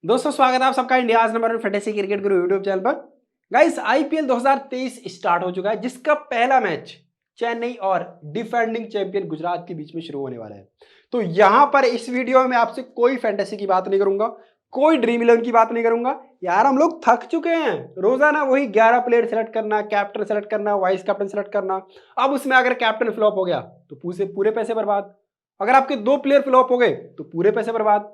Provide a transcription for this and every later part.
दोस्तों स्वागत है आप सबका इंडियाज नंबर 1 फैंटेसी क्रिकेट गुरु यूट्यूब चैनल पर। गाइस आईपीएल 2023 स्टार्ट हो चुका है जिसका पहला मैच चेन्नई और डिफेंडिंग चैंपियन गुजरात के बीच में शुरू होने वाला है। तो यहां पर इस वीडियो में आपसे कोई फैंटेसी की बात नहीं करूंगा, कोई ड्रीम 11 की बात नहीं करूंगा। यार हम लोग थक चुके हैं, रोजाना वही 11 प्लेयर सेलेक्ट करना, कैप्टन सेलेक्ट करना, वाइस कैप्टन सेलेक्ट करना। अब उसमें अगर कैप्टन फ्लॉप हो गया तो पूरे पूरे पैसे बर्बाद, अगर आपके 2 प्लेयर फ्लॉप हो गए तो पूरे पैसे बर्बाद।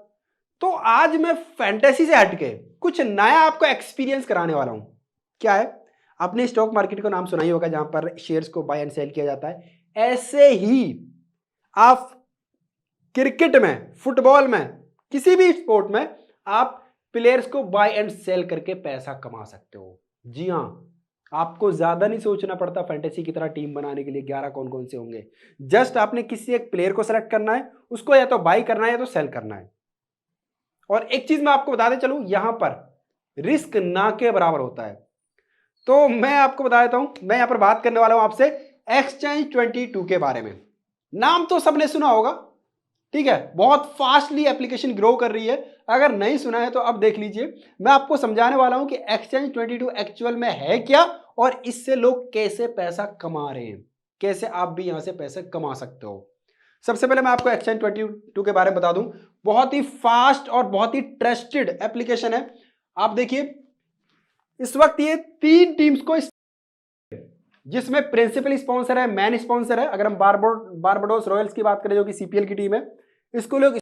तो आज मैं फैंटेसी से हटके कुछ नया आपको एक्सपीरियंस कराने वाला हूं। क्या है? आपने स्टॉक मार्केट का नाम सुना ही होगा जहां पर शेयर्स को बाय एंड सेल किया जाता है। ऐसे ही आप क्रिकेट में, फुटबॉल में, किसी भी स्पोर्ट में आप प्लेयर्स को बाय एंड सेल करके पैसा कमा सकते हो। जी हां, आपको ज्यादा नहीं सोचना पड़ता फैंटेसी की तरह टीम बनाने के लिए 11 कौन कौन से होंगे। जस्ट आपने किसी एक प्लेयर को सेलेक्ट करना है, उसको या तो बाय करना है या तो सेल करना है। और एक चीज मैं आपको बताते चलूं, यहां पर रिस्क ना के बराबर होता है। तो मैं आपको बता देता हूं, मैं यहां पर बात करने वाला हूं आपसे एक्सचेंज 22 के बारे में। नाम तो सबने सुना होगा, ठीक है, बहुत फास्टली एप्लीकेशन ग्रो कर रही है। अगर नहीं सुना है तो अब देख लीजिए, मैं आपको समझाने वाला हूं कि एक्सचेंज 22 एक्चुअल में है क्या और इससे लोग कैसे पैसा कमा रहे हैं, कैसे आप भी यहां से पैसे कमा सकते हो। सबसे पहले मैं आपको एक्सचेंज 22 के बारे में बता दूं। बहुत ही फास्ट और बहुत ही ट्रस्टेड एप्लीकेशन है। आप देखिए, इस वक्त ये 3 टीम्स को जिसमें प्रिंसिपल स्पॉन्सर है, मैन स्पॉन्सर है। अगर हम बारबाडोस रॉयल्स की बात करें जो कि सीपीएल की टीम है, इसको लोग,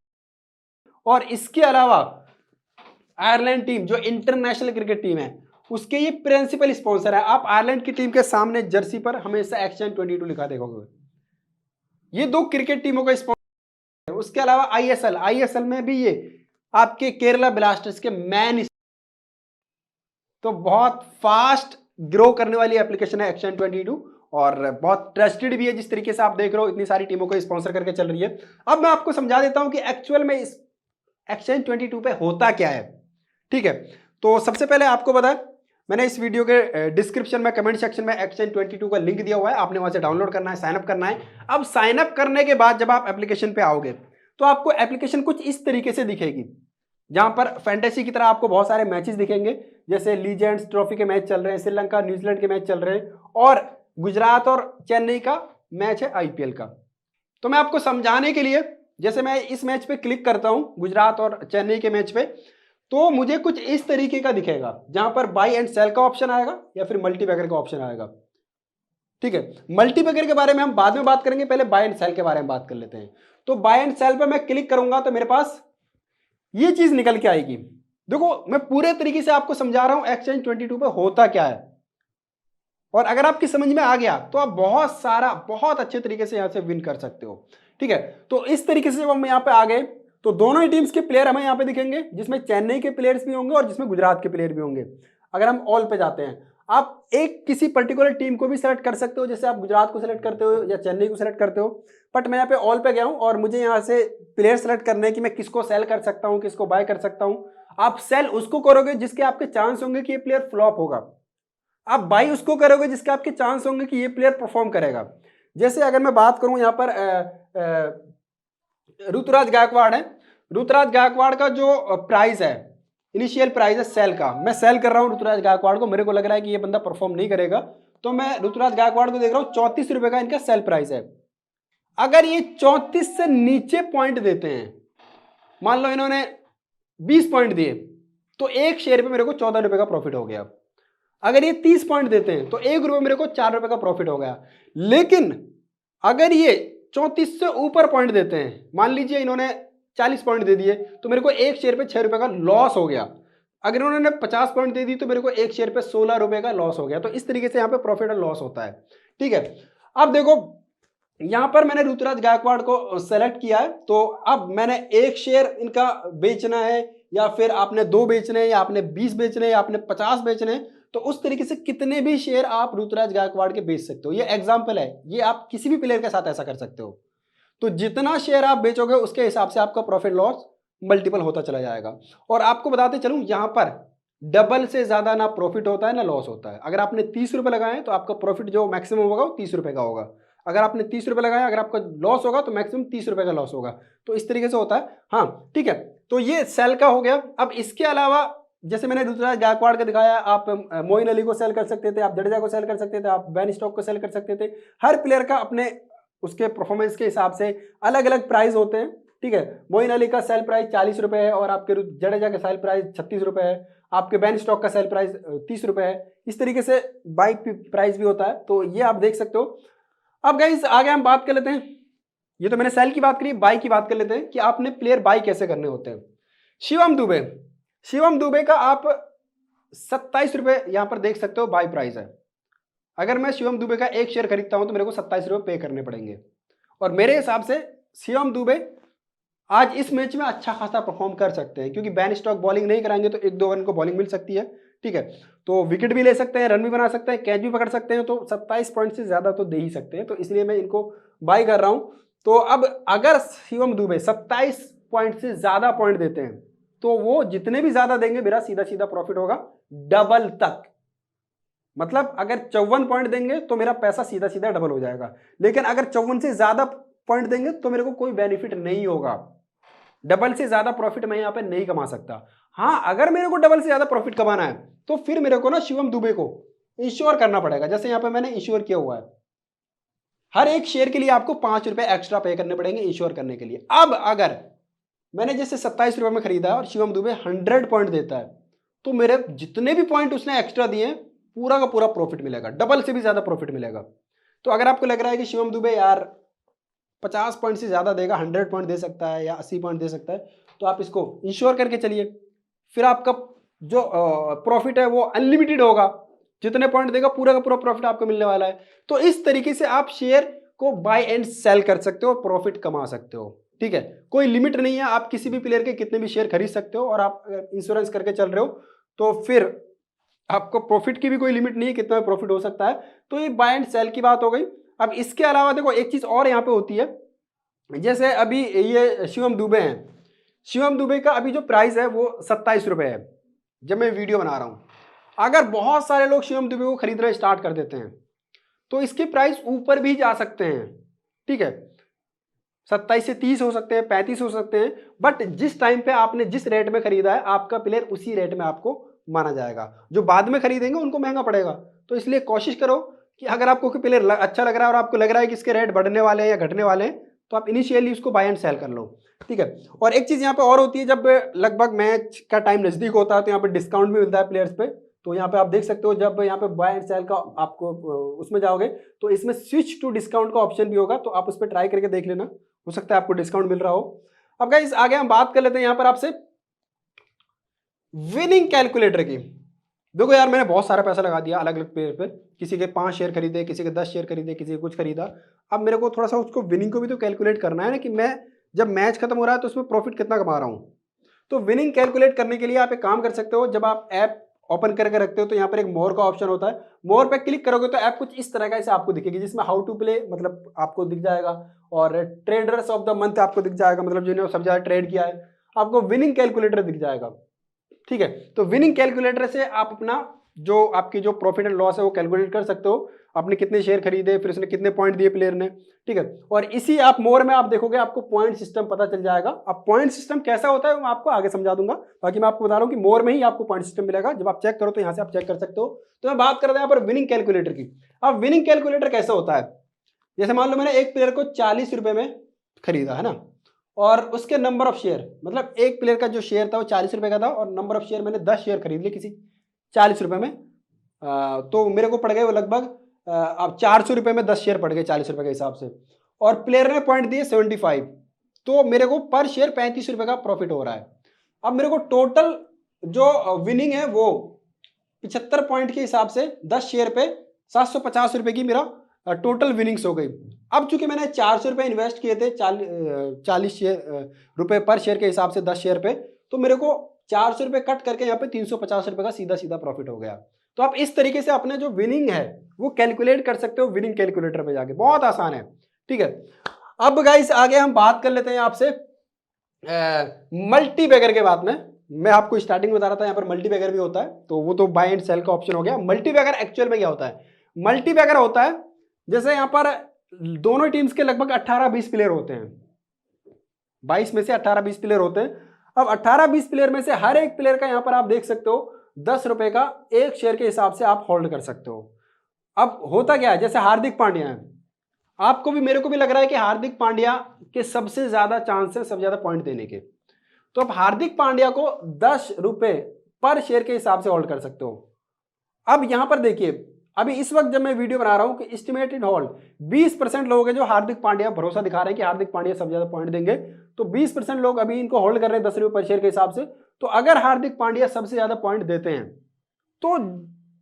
और इसके अलावा आयरलैंड टीम जो इंटरनेशनल क्रिकेट टीम है उसके ये प्रिंसिपल स्पॉन्सर है। आप आयरलैंड की टीम के सामने जर्सी पर हमेशा एक्सचेंज 22 लिखा देखोगे। ये 2 क्रिकेट टीमों का स्पॉन्सर है। उसके अलावा आईएसएल में भी ये आपके केरला ब्लास्टर्स के मैन। तो बहुत फास्ट ग्रो करने वाली एप्लीकेशन है एक्सचेंज 22 और बहुत ट्रस्टेड भी है। जिस तरीके से आप देख रहे हो इतनी सारी टीमों को स्पॉन्सर करके चल रही है। अब मैं आपको समझा देता हूं कि एक्चुअल में इस एक्सचेंज 22 पे होता क्या है। ठीक है, तो सबसे पहले आपको बताएं, मैंने इस वीडियो के डिस्क्रिप्शन में, कमेंट सेक्शन में एक्सचेंज 22 का लिंक दिया हुआ है। आपने वहां से डाउनलोड करना है, साइन अप करना है। अब साइन अप करने के बाद जब आप एप्लीकेशन पे आओगे तो आपको एप्लीकेशन कुछ इस तरीके से दिखेगी, जहां पर फैंटेसी की तरह आपको बहुत सारे मैचेस दिखेंगे। जैसे लीजेंड्स ट्रॉफी के मैच चल रहे हैं, श्रीलंका न्यूजीलैंड के मैच चल रहे हैं, और गुजरात और चेन्नई का मैच है आईपीएल का। तो मैं आपको समझाने के लिए, जैसे मैं इस मैच पे क्लिक करता हूं, गुजरात और चेन्नई के मैच पे, तो मुझे कुछ इस तरीके का दिखेगा जहां पर बाय एंड सेल का ऑप्शन आएगा या फिर मल्टीबैगर का ऑप्शन आएगा। ठीक है, मल्टीबैगर के बारे में हम बाद में बात करेंगे, पहले बाय एंड सेल के बारे में बात कर लेते हैं। तो बाय एंड सेल पे मैं क्लिक करूंगा तो मेरे पास ये चीज निकल के आएगी। देखो मैं पूरे तरीके से आपको समझा रहा हूं एक्सचेंज 22 पे होता क्या है, और अगर आपकी समझ में आ गया तो आप बहुत अच्छे तरीके से यहां से विन कर सकते हो। ठीक है, तो इस तरीके से जब हम यहां पे आ गए तो दोनों ही टीम्स के प्लेयर हमें यहां पे दिखेंगे, जिसमें चेन्नई के प्लेयर्स भी होंगे और जिसमें गुजरात के प्लेयर भी होंगे। अगर हम ऑल पे जाते हैं, आप एक किसी पर्टिकुलर टीम को भी सेलेक्ट कर सकते हो, जैसे आप गुजरात को सेलेक्ट करते हो या चेन्नई को सेलेक्ट करते हो। बट मैं यहाँ पे ऑल पे गया हूं और मुझे यहाँ से प्लेयर सेलेक्ट करने की, मैं किसको सेल कर सकता हूँ, किसको बाय कर सकता हूँ। आप सेल उसको करोगे जिसके आपके चांस होंगे कि ये प्लेयर फ्लॉप होगा, आप बाई उसको करोगे जिसके आपके चांस होंगे कि ये प्लेयर परफॉर्म करेगा। जैसे अगर मैं बात करूं यहां पर ऋतुराज गायकवाड़ है, ऋतुराज गायकवाड़ का जो प्राइस है, इनिशियल प्राइस है सेल का, मैं सेल कर रहा हूं ऋतुराज गायकवाड़ को। मेरे को लग रहा है कि ये बंदा परफॉर्म नहीं करेगा, तो मैं ऋतुराज गायकवाड़ को देख रहा हूं 34 रुपए का इनका सेल प्राइस है। अगर ये 34 से नीचे पॉइंट देते हैं, मान लो इन्होंने 20 पॉइंट दिए, तो एक शेयर पे मेरे को 14 रुपए का प्रॉफिट हो गया। अगर ये 30 पॉइंट देते हैं तो 1 रुपए मेरे को 4 रुपए का प्रॉफिट हो गया। लेकिन अगर ये 34 से ऊपर पॉइंट देते हैं, मान लीजिए इन्होंने 40 पॉइंट दे दिए, तो मेरे को एक शेयर पे 6 रुपए का लॉस हो गया। अगर इन्होंने 50 पॉइंट दे दी तो मेरे को एक शेयर पे 16 रुपए का लॉस हो गया। तो इस तरीके से यहाँ पे प्रॉफिट और लॉस होता है। ठीक है, अब देखो यहां पर मैंने ऋतुराज गायकवाड़ को सेलेक्ट किया है, तो अब मैंने एक शेयर इनका बेचना है, या फिर आपने 2 बेचने हैं, या आपने 20 बेचने हैं, या आपने 50 बेचने हैं। तो उस तरीके से कितने भी शेयर आप ऋतुराज गायकवाड़ के बेच सकते हो। ये एग्जांपल है, ये आप किसी भी प्लेयर के साथ ऐसा कर सकते हो। तो जितना शेयर आप बेचोगे उसके हिसाब से आपका प्रॉफिट लॉस मल्टीपल होता चला जाएगा। और आपको बताते चलूं, यहां पर डबल से ज्यादा ना प्रॉफिट होता है ना लॉस होता है। अगर आपने 30 रुपए लगाए तो आपका प्रॉफिट जो मैक्सिमम होगा वो 30 रुपए का होगा। अगर आपने 30 रुपए लगाया, अगर आपका लॉस होगा तो मैक्सिमम 30 रुपए का लॉस होगा। तो इस तरीके से होता है। हाँ ठीक है, तो ये सेल का हो गया। अब इसके अलावा जैसे मैंने ऋतुराज गायकवाड़ का दिखाया, आप मोइन अली को सेल कर सकते थे, आप जडेजा को सेल कर सकते थे, आप बेन स्टोक्स को सेल कर सकते थे। हर प्लेयर का अपने उसके परफॉर्मेंस के हिसाब से अलग अलग प्राइस होते हैं, ठीक है। मोइन अली का सेल प्राइस 40 रुपए है और आपके जडेजा का सेल प्राइस 36 रुपए है, आपके बेन स्टोक्स का सेल प्राइस 30 रुपए है। इस तरीके से बाइक प्राइस भी होता है, तो ये आप देख सकते हो। अब गाइस आगे हम बात कर लेते हैं, ये तो मैंने सेल की बात करी, बाई की बात कर लेते हैं कि आपने प्लेयर बाई कैसे करने होते हैं। शिवम दुबे का आप 27 रुपए यहां पर देख सकते हो बाई प्राइस है। अगर मैं शिवम दुबे का एक शेयर खरीदता हूं तो मेरे को 27 रुपए पे करने पड़ेंगे। और मेरे हिसाब से शिवम दुबे आज इस मैच में अच्छा खासा परफॉर्म कर सकते हैं, क्योंकि बैन स्टॉक बॉलिंग नहीं कराएंगे तो 1-2 रन को बॉलिंग मिल सकती है, ठीक है। तो विकेट भी ले सकते हैं, रन भी बना सकते हैं, कैच भी पकड़ सकते हैं, तो 27 पॉइंट से ज्यादा तो दे ही सकते हैं, तो इसलिए मैं इनको बाई कर रहा हूं। तो अब अगर शिवम दुबे 27 पॉइंट से ज्यादा पॉइंट देते हैं तो वो जितने भी ज्यादा देंगे मेरा सीधा सीधा प्रॉफिट होगा डबल तक। मतलब अगर 54 पॉइंट देंगे तो मेरा पैसा सीधा सीधा डबल हो जाएगा, लेकिन अगर 54 से ज्यादा पॉइंट देंगे तो मेरे को कोई बेनिफिट नहीं होगा, डबल से ज्यादा प्रॉफिट मैं यहां पे नहीं कमा सकता। हाँ, अगर मेरे को डबल से ज्यादा प्रॉफिट कमाना है तो फिर मेरे को ना शिवम दुबे को इंश्योर करना पड़ेगा। जैसे यहां पे मैंने इंश्योर किया हुआ है, हर एक शेयर के लिए आपको 5 रुपए एक्स्ट्रा पे करने पड़ेंगे इंश्योर करने के लिए। अब अगर मैंने जैसे 27 रुपए में खरीदा है और शिवम दुबे 100 पॉइंट देता है तो मेरे जितने भी पॉइंट उसने एक्स्ट्रा दिए पूरा का पूरा प्रॉफिट मिलेगा, डबल से भी ज्यादा प्रॉफिट मिलेगा। तो अगर आपको लग रहा है कि शिवम दुबे यार 50 पॉइंट से ज्यादा देगा, 100 पॉइंट दे सकता है या 80 पॉइंट दे सकता है, तो आप इसको इंश्योर करके चलिए। फिर आपका जो प्रॉफिट है वो अनलिमिटेड होगा, जितने पॉइंट देगा पूरा का पूरा प्रॉफिट आपको मिलने वाला है। तो इस तरीके से आप शेयर को बाय एंड सेल कर सकते हो, प्रॉफिट कमा सकते हो, ठीक है। कोई लिमिट नहीं है, आप किसी भी प्लेयर के कितने भी शेयर खरीद सकते हो, और आप इंश्योरेंस करके चल रहे हो तो फिर आपको प्रॉफिट की भी कोई लिमिट नहीं है, कितना प्रॉफिट हो सकता है। तो ये बाय एंड सेल की बात हो गई। अब इसके अलावा देखो एक चीज और यहाँ पे होती है, जैसे अभी ये शिवम दुबे हैं, शिवम दुबे का अभी जो प्राइस है वो 27 रुपए है जब मैं वीडियो बना रहा हूं। अगर बहुत सारे लोग शिवम दुबे को खरीदना स्टार्ट कर देते हैं तो इसके प्राइस ऊपर भी जा सकते हैं, ठीक है। 27 से 30 हो सकते हैं, 35 हो सकते हैं, बट जिस टाइम पे आपने जिस रेट में खरीदा है आपका प्लेयर उसी रेट में आपको माना जाएगा। जो बाद में खरीदेंगे उनको महंगा पड़ेगा। तो इसलिए कोशिश करो कि अगर आपको कोई प्लेयर अच्छा लग रहा है और आपको लग रहा है कि इसके रेट बढ़ने वाले हैं या घटने वाले हैं तो आप इनिशियली उसको बाय एंड सेल कर लो, ठीक है। और एक चीज यहाँ पे और होती है, जब लगभग मैच का टाइम नजदीक होता है तो यहाँ पे डिस्काउंट भी मिलता है प्लेयर्स पे। तो यहाँ पे आप देख सकते हो, जब यहाँ पे बाय एंड सेल का आपको उसमें जाओगे तो इसमें स्विच टू डिस्काउंट का ऑप्शन भी होगा, तो आप उस पर ट्राई करके देख लेना, हो सकता है आपको डिस्काउंट मिल रहा हो। अब गाइस आगे हम बात कर लेते हैं यहाँ पर आपसे विनिंग कैलकुलेटर की। देखो यार, मैंने बहुत सारा पैसा लगा दिया अलग अलग प्लेयर पे, किसी के 5 शेयर खरीदे, किसी के 10 शेयर खरीदे, किसी के कुछ खरीदा। अब मेरे को थोड़ा सा उसको विनिंग को भी तो कैलकुलेट करना है ना, कि मैं जब मैच खत्म हो रहा है तो उसमें प्रॉफिट कितना कमा रहा हूँ। तो विनिंग कैलकुलेट करने के लिए आप एक काम कर सकते हो, जब आप ऐप ओपन करके रखते हो तो यहाँ पर एक मोर का ऑप्शन होता है। मोर पे क्लिक करोगे तो ऐप कुछ इस तरह का ऐसे आपको दिखेगी, जिसमें हाउ टू प्ले मतलब आपको दिख जाएगा, और ट्रेडर्स ऑफ द मंथ आपको दिख जाएगा, मतलब जिन्होंने सबसे ज्यादा ट्रेड किया है। आपको विनिंग कैलकुलेटर दिख जाएगा, ठीक है। तो विनिंग कैलकुलेटर से आप अपना जो आपकी जो प्रॉफिट एंड लॉस है वो कैलकुलेट कर सकते हो, आपने कितने शेयर खरीदे, फिर उसने कितने पॉइंट दिए प्लेयर ने, ठीक है। और इसी आप मोर में आप देखोगे आपको पॉइंट सिस्टम पता चल जाएगा। अब पॉइंट सिस्टम कैसा होता है मैं आपको आगे समझा दूंगा, बाकी मैं आपको बता रहा हूं कि मोर में ही आपको पॉइंट सिस्टम मिलेगा। जब आप चेक करो तो यहां से आप चेक कर सकते हो। तो मैं बात कर रहा हूं यहाँ पर विनिंग कैलकुलेटर की। अब विनिंग कैलकुलेटर कैसा होता है, जैसे मान लो मैंने एक प्लेयर को 40 रुपए में खरीदा है ना, और उसके नंबर ऑफ शेयर, मतलब एक प्लेयर का जो शेयर था वो 40 रुपए का था, और नंबर ऑफ शेयर मैंने 10 शेयर खरीद लिए किसी 40 रुपए में, तो मेरे को पड़ गए वो लगभग अब 400 रुपए में 10 शेयर पड़ गए 40 रुपए के हिसाब से, और प्लेयर ने पॉइंट दिए 75, तो मेरे को पर शेयर 35 रुपए का प्रॉफिट हो रहा है। अब मेरे को टोटल जो विनिंग है वो 75 पॉइंट के हिसाब से 10 शेयर पे 750 रुपए की मेरा टोटल विनिंग्स हो गई। अब चूंकि मैंने 400 रुपए इन्वेस्ट किए थे 40 रुपए पर शेयर के हिसाब से 10 शेयर पे, तो मेरे को 400 रुपए कट करके यहाँ पे 350 रुपए का सीधा सीधा प्रॉफिट हो गया। तो आप इस तरीके से अपने जो विनिंग है वो कैलकुलेट कर सकते हो विनिंग कैलकुलेटर पे जाके, बहुत आसान है, ठीक है। अब गाइस आगे हम बात कर लेते हैं आपसे मल्टी बैगर के बाद में। मैं आपको स्टार्टिंग में बता रहा था यहाँ पर मल्टी बैगर भी होता है, तो वो तो बाय एंड सेल का ऑप्शन हो गया। मल्टी बैगर एक्चुअल में क्या होता है, मल्टी बैगर होता है जैसे यहाँ पर दोनों टीम्स के लगभग 18-20 प्लेयर होते हैं, 22 में से 18-20 प्लेयर होते हैं। अब 18-20 प्लेयर में से हर एक प्लेयर का यहाँ पर आप देख सकते हो 10 रुपए का एक शेयर के हिसाब से आप होल्ड कर सकते हो। अब होता क्या है, जैसे हार्दिक पांड्या है, आपको भी मेरे को भी लग रहा है कि हार्दिक पांड्या के सबसे ज्यादा चांस है सबसे ज्यादा पॉइंट देने के। तो आप हार्दिक पांड्या को 10 रुपए पर शेयर के हिसाब से होल्ड कर सकते हो। अब यहां पर देखिए, अभी इस वक्त जब मैं वीडियो बना रहा हूं कि एस्टिमेटेड होल्ड 20% लोग हैं जो हार्दिक पांड्या भरोसा दिखा रहे हैं कि हार्दिक पांड्या सबसे ज्यादा पॉइंट देंगे, तो 20% लोग अभी इनको होल्ड कर रहे हैं 10 रुपए पर शेयर के हिसाब से। तो अगर हार्दिक पांड्या सबसे ज्यादा पॉइंट देते हैं तो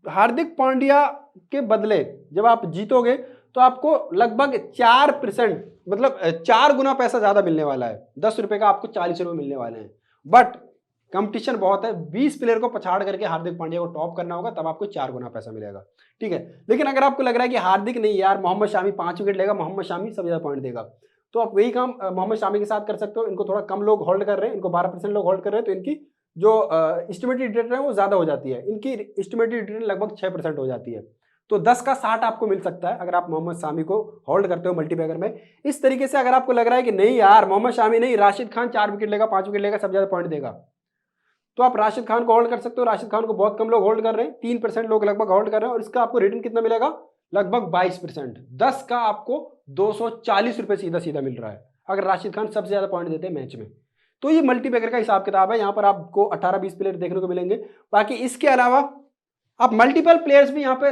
हार्दिक पांड्या के बदले जब आप जीतोगे तो आपको लगभग 4%, मतलब 4 गुना पैसा ज्यादा मिलने वाला है। 10 रुपए का आपको 40 रुपए मिलने वाले हैं। बट कंपटीशन बहुत है, 20 प्लेयर को पछाड़ करके हार्दिक पांड्या को टॉप करना होगा, तब आपको 4 गुना पैसा मिलेगा। ठीक है, लेकिन अगर आपको लग रहा है कि हार्दिक नहीं यार, मोहम्मद शामी 5 विकेट लेगा, मोहम्मद शामी सबसे ज्यादा पॉइंट देगा, तो आप वही काम मोहम्मद शामी के साथ कर सकते हो। इनको थोड़ा कम लोग होल्ड कर रहे हैं, इनको 12% लोग होल्ड कर रहे हैं, तो इनकी जो एस्टिमेटेड रिटर्न है वो ज्यादा हो जाती है। इनकी एस्टिमेटेड रिटर्न लगभग 6% हो जाती है। तो 10 का 60 आपको मिल सकता है अगर आप मोहम्मद शामी को होल्ड करते हो मल्टीबैगर में। इस तरीके से अगर आपको लग रहा है कि नहीं यार मोहम्मद शामी नहीं, राशिद खान 4 विकेट लेगा, 5 विकेट लेगा, सबसे ज्यादा पॉइंट देगा, तो आप राशिद खान को होल्ड कर सकते हो। राशिद खान को बहुत कम लोग होल्ड कर रहे हैं, 3% लोग लगभग होल्ड कर रहे हैं, और इसका आपको रिटर्न कितना मिलेगा, लगभग 22%। 10 का आपको 240 रुपए सीधा सीधा मिल रहा है अगर राशिद खान सबसे ज्यादा पॉइंट देते हैं मैच में। तो ये मल्टीबैगर का हिसाब किताब है। यहाँ पर आपको 18-20 प्लेयर देखने को मिलेंगे। बाकी इसके अलावा आप मल्टीपल प्लेयर्स भी यहाँ पे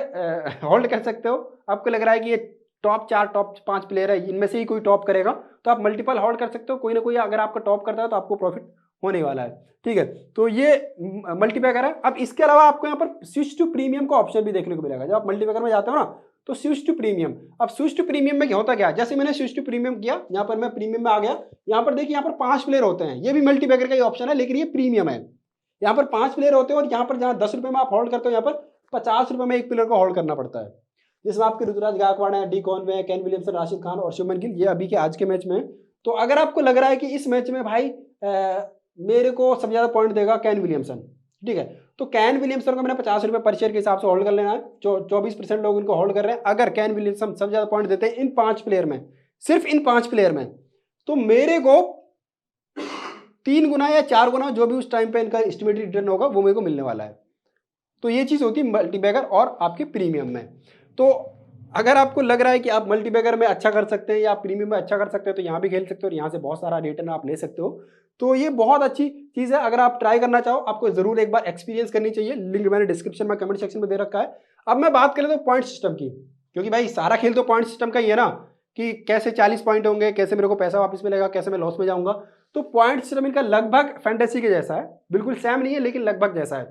होल्ड कर सकते हो। आपको लग रहा है कि ये टॉप 4 टॉप 5 प्लेयर है, इनमें से ही कोई टॉप करेगा, तो आप मल्टीपल होल्ड कर सकते हो। कोई ना कोई अगर आपका टॉप करता है तो आपको प्रॉफिट होने वाला है। ठीक है, तो ये मल्टीबैगर है। अब इसके अलावा आपको यहाँ पर स्विच टू प्रीमियम का ऑप्शन भी देखने को मिलेगा। जब आप मल्टीबैगर में जाते हो ना तो स्विच टू प्रीमियम। अब स्विच टू प्रीमियम में क्या होता क्या है, जैसे मैंने स्विच टू प्रीमियम किया, यहाँ पर मैं प्रीमियम में आ गया। यहाँ पर देखिए, यहाँ पर 5 प्लेयर होते हैं। ये भी मल्टीबैगर का ही ऑप्शन है, लेकिन ये प्रीमियम है। यहाँ पर 5 प्लेयर होते हैं, और यहाँ पर जहाँ 10 रुपए में आप होल्ड करते हो, यहाँ पर 50 रुपए में एक प्लेयर को होल्ड करना पड़ता है, जिसमें आपके ऋतुराज गायकवाड़ है, डी कॉनवे है, केन विलियमसन, राशिद खान और शुभमन गिल, ये अभी के आज के मैच में। तो अगर आपको लग रहा है कि इस मैच में भाई मेरे को सबसे ज्यादा पॉइंट देगा केन विलियमसन, ठीक है, तो केन विलियमसन को मैंने 50 रुपए पर शेयर के हिसाब से होल्ड कर लेना है। 24% लोग इनको होल्ड कर रहे हैं। अगर केन विलियमसन सबसे ज्यादा पॉइंट देते हैं इन 5 प्लेयर में, सिर्फ इन 5 प्लेयर में, तो मेरे को 3 गुना या 4 गुना जो भी उस टाइम पे इनका एस्टिमेटेड रिटर्न होगा वो मेरे को मिलने वाला है। तो ये चीज होती है मल्टीबैगर और आपके प्रीमियम में। तो अगर आपको लग रहा है कि आप मल्टीबैगर में अच्छा कर सकते हैं या प्रीमियम में अच्छा कर सकते हैं, तो यहाँ भी खेल सकते हो और यहाँ से बहुत सारा रिटर्न आप ले सकते हो। तो ये बहुत अच्छी चीज है। अगर आप ट्राई करना चाहो, आपको जरूर एक बार एक्सपीरियंस करनी चाहिए। लिंक मैंने डिस्क्रिप्शन में कमेंट सेक्शन में दे रखा है। अब मैं बात करें तो पॉइंट सिस्टम की, क्योंकि भाई सारा खेल तो पॉइंट सिस्टम का ही है ना, कि कैसे 40 पॉइंट होंगे, कैसे मेरे को पैसा वापस मिलेगा, कैसे मैं लॉस में जाऊंगा। तो पॉइंट सिस्टम इनका लगभग फैंटेसी के जैसा है, बिल्कुल सेम नहीं है लेकिन लगभग जैसा है।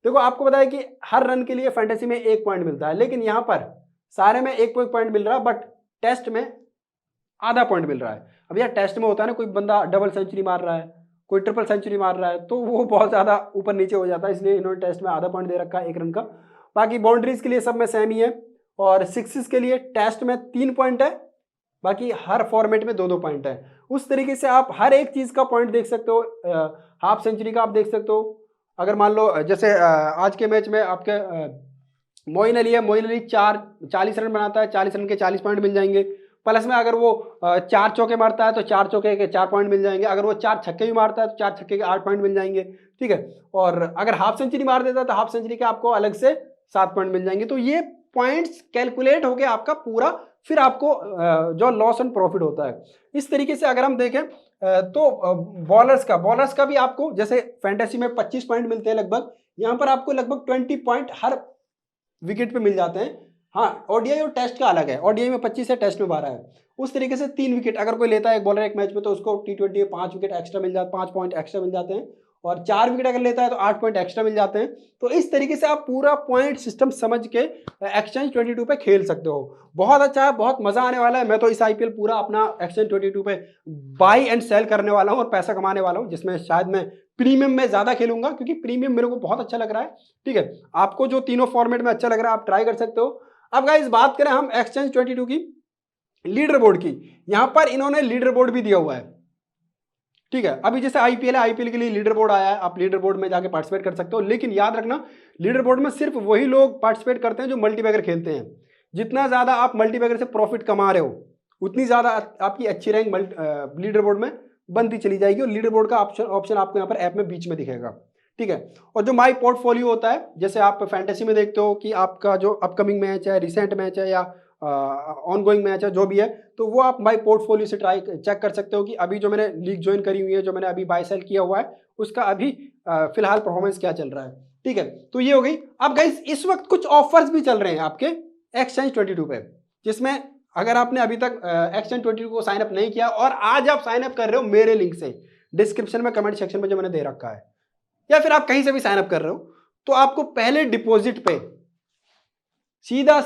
देखो, आपको पता है कि हर रन के लिए फैंटेसी में 1 पॉइंट मिलता है, लेकिन यहाँ पर सारे में 1 पॉइंट मिल रहा है, बट टेस्ट में आधा पॉइंट मिल रहा है। अब यार टेस्ट में होता है ना, कोई बंदा डबल सेंचुरी मार रहा है, कोई ट्रिपल सेंचुरी मार रहा है, तो वो बहुत ज्यादा ऊपर नीचे हो जाता है, इसलिए इन्होंने टेस्ट में आधा पॉइंट दे रखा है 1 रन का। बाकी बाउंड्रीज के लिए सब में सेम ही है, और सिक्सेस के लिए टेस्ट में 3 पॉइंट है, बाकी हर फॉर्मेट में 2-2 पॉइंट है। उस तरीके से आप हर एक चीज का पॉइंट देख सकते हो। हाफ सेंचुरी का आप देख सकते हो। अगर मान लो जैसे आज के मैच में आपके मोइन अली है, मोइन अली 40 रन बनाता है, 40 रन के 40 पॉइंट मिल जाएंगे। प्लस में अगर वो 4 चौके मारता है तो 4 चौके के 4 पॉइंट मिल जाएंगे। अगर वो 4 छक्के भी मारता है तो 4 छक्के के 8 पॉइंट मिल जाएंगे। ठीक है, और अगर हाफ सेंचुरी मार देता है तो हाफ सेंचुरी के आपको अलग से 7 पॉइंट मिल जाएंगे। तो ये पॉइंट्स कैलकुलेट होके आपका पूरा फिर आपको जो लॉस एंड प्रॉफिट होता है। इस तरीके से अगर हम देखें तो बॉलर्स का भी आपको, जैसे फैंटेसी में 25 पॉइंट मिलते हैं लगभग, यहाँ पर आपको लगभग 20 पॉइंट हर विकेट पे मिल जाते हैं। हाँ, ओडीआई और टेस्ट का अलग है, ओडीआई में 25 है, टेस्ट में 12 है। उस तरीके से 3 विकेट अगर कोई लेता है एक बॉलर एक मैच में, तो उसको T20 में 5 विकेट एक्स्ट्रा मिल जाते, 5 पॉइंट एक्स्ट्रा मिल जाते हैं, और 4 विकेट अगर लेता है तो 8 पॉइंट एक्स्ट्रा मिल जाते हैं। तो इस तरीके से आप पूरा पॉइंट सिस्टम समझ के एक्सचेंज 22 पे खेल सकते हो। बहुत अच्छा है, बहुत मजा आने वाला है। मैं तो इस आईपीएल पूरा अपना एक्सचेंज 22 पे बाई एंड सेल करने वाला हूँ और पैसा कमाने वाला हूँ, जिसमें शायद मैं प्रीमियम में ज्यादा खेलूंगा, क्योंकि प्रीमियम मेरे को बहुत अच्छा लग रहा है। ठीक है, आपको जो तीनों फॉर्मेट में अच्छा लग रहा है आप ट्राई कर सकते हो। अब गाइस बात करें हम एक्सचेंज 22 की लीडर बोर्ड की, यहां पर इन्होंने लीडर बोर्ड भी दिया हुआ है। ठीक है, अभी जैसे आईपीएल है, आईपीएल के लिए लीडर बोर्ड आया है, आप लीडर बोर्ड में जाके पार्टिसिपेट कर सकते हो। लेकिन याद रखना, लीडर बोर्ड में सिर्फ वही लोग पार्टिसिपेट करते हैं जो मल्टीबैगर खेलते हैं। जितना ज्यादा आप मल्टीबैगर से प्रॉफिट कमा रहे हो, उतनी ज्यादा आपकी अच्छी रैंक लीडर बोर्ड में बनती चली जाएगी और लीडर बोर्ड का ऑप्शन आपको यहाँ पर ऐप में बीच में दिखेगा, ठीक है। और जो माई पोर्टफोलियो होता है, जैसे आप फैंटेसी में देखते हो कि आपका जो अपकमिंग मैच है, रिसेंट मैच है या ऑन गोइंग मैच है, जो भी है, तो वो आप माई पोर्टफोलियो से ट्राई चेक कर सकते हो कि अभी जो मैंने लीग ज्वाइन करी हुई है, जो मैंने अभी बाय सेल किया हुआ है, उसका अभी फिलहाल परफॉर्मेंस क्या चल रहा है, ठीक है। तो ये हो गई। अब गाइस इस वक्त कुछ ऑफर्स भी चल रहे हैं आपके Exchange22 पे, जिसमें अगर आपने अभी तक Exchange22 को साइन अप नहीं किया और आज आप साइन अप कर रहे हो मेरे लिंक से, डिस्क्रिप्शन में कमेंट सेक्शन में जो मैंने दे रखा है, या फिर आप कहीं से भी साइन अप कर रहे हो, तो आपको पहले डिपॉजिट पे सीधा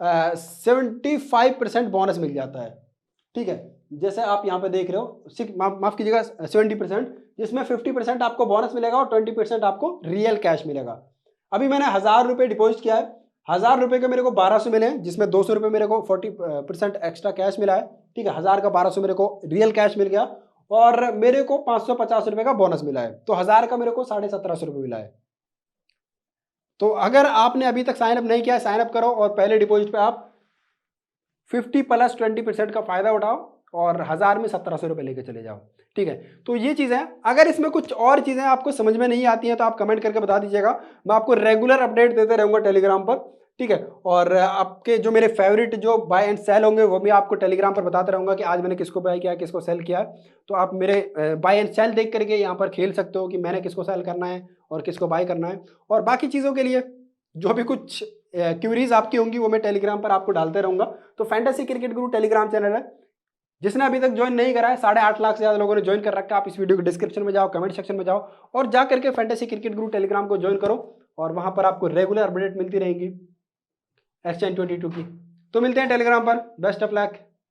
75% बोनस मिल जाता है, ठीक है। जैसे आप यहाँ पे देख रहे हो, माफ कीजिएगा 70%, जिसमें 50% आपको बोनस मिलेगा और 20% आपको रियल कैश मिलेगा। अभी मैंने 1000 रुपये डिपॉजिट किया है, 1000 रुपये के मेरे को 1200 मिले हैं, जिसमें 200 रुपये मेरे को 40% एक्स्ट्रा कैश मिला है, ठीक है। 1000 का 1200 मेरे को रियल कैश मिल गया और मेरे को 550 रुपये का बोनस मिला है, तो 1000 का मेरे को 1750 रुपये मिला है। तो अगर आपने अभी तक साइन अप नहीं किया है, साइन अप करो और पहले डिपॉजिट पे आप 50 + 20% का फायदा उठाओ और 1000 में 1700 रुपये लेके चले जाओ, ठीक है। तो ये चीज़ें हैं। अगर इसमें कुछ और चीज़ें आपको समझ में नहीं आती हैं तो आप कमेंट करके बता दीजिएगा, मैं आपको रेगुलर अपडेट देते रहूँगा टेलीग्राम पर, ठीक है। और आपके जो मेरे फेवरेट जो बाय एंड सेल होंगे वो भी आपको टेलीग्राम पर बताता रहूँगा कि आज मैंने किसको बाय किया, किसको सेल किया। तो आप मेरे बाय एंड सेल देख करके यहाँ पर खेल सकते हो कि मैंने किसको सेल करना है और किसको बाय करना है। और बाकी चीज़ों के लिए जो भी कुछ क्यूरीज आपकी होंगी वो मैं टेलीग्राम पर आपको डालते रहूँगा। तो फैंटेसी क्रिकेट गुरु टेलीग्राम चैनल है, जिसने अभी तक ज्वाइन नहीं करा है, 8.5 लाख से ज़्यादा लोगों ने ज्वाइन कर रखा है। आप इस वीडियो के डिस्क्रिप्शन में जाओ, कमेंट सेक्शन में जाओ और जा करके फैंटेसी क्रिकेट गुरु टेलीग्राम को ज्वाइन करो और वहाँ पर आपको रेगुलर अपडेट मिलती रहेगी Exchange22 की। तो मिलते हैं टेलीग्राम पर। Best of luck.